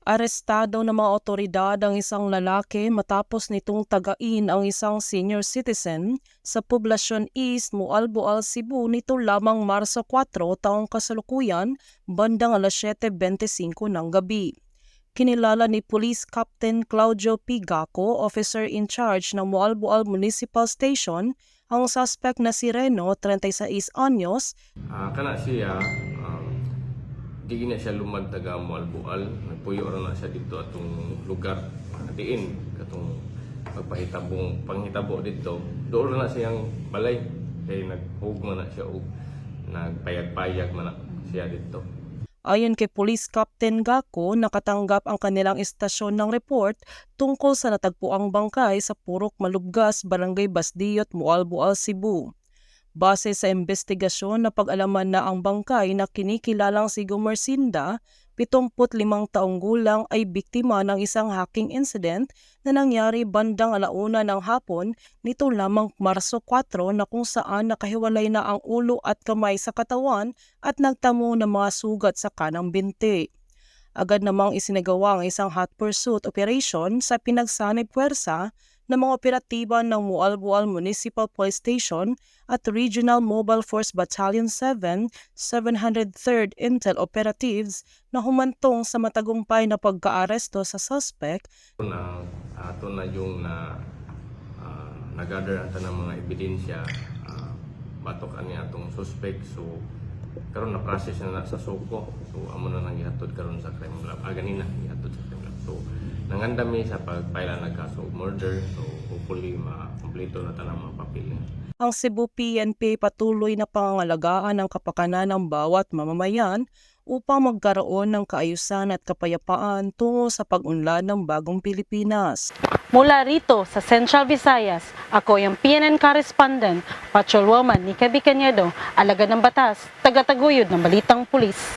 Arestado ng mga otoridad ang isang lalaki matapos nitong tagain ang isang senior citizen sa Poblacion East, Mualboal, Cebu nito lamang Marso 4 taong kasalukuyan bandang alas 7:25 ng gabi. Kinilala ni Police Captain Claudio P. Gaco, officer in charge ng Mualboal Municipal Station, ang suspect na si Reno, 36 anyos. Kana siya, di na siya lumad taga Mualboal. Nagpuyo ra na siya dito atong lugar. Diin, katong panghitabo dito. Doon na siyang balay. Kaya naghugma na siya o nagpayag-payag man na siya dito. Ayon kay Police Captain Gaco, nakatanggap ang kanilang istasyon ng report tungkol sa natagpuang bangkay sa Purok Malubgas, Barangay Basdiyot, Mualboal, Cebu. Base sa investigasyon, napag-alaman na ang bangkay na kinikilalang si Gumersinda, 75 taong gulang, ay biktima ng isang hacking incident na nangyari bandang 1:00 ng hapon nito lamang Marso 4 na kung saan nakahiwalay na ang ulo at kamay sa katawan at nagtamo ng mga sugat sa kanang binti. Agad namang isinagawa ang isang hot pursuit operation sa pinagsanib puwersa ng mga operatiba ng Mualboal Municipal Police Station at Regional Mobile Force Battalion 7, 703rd Intel Operatives na humantong sa matagumpay na pagkaaresto sa suspect. Ato na yung nag-gather ata ng mga ebidensya, batok ani atong suspect. So karon na process na sa Soko. So amo na nang ihatod karon sa crime lab. Ganina ihatod sa crime lab. So nangandami sa pagpaila ng kaso of murder. So hopefully ma-kompleto na tanang mga papel. Ang Cebu PNP patuloy na pangangalagaan ang kapakanan ng bawat mamamayan upang magkaroon ng kaayusan at kapayapaan tungo sa pag-unlad ng bagong Pilipinas. Mula rito sa Central Visayas, ako yung PNN correspondent, Patrolwoman Nika Bicañedo, alagad ng batas, taga-taguyod ng Balitang Pulis.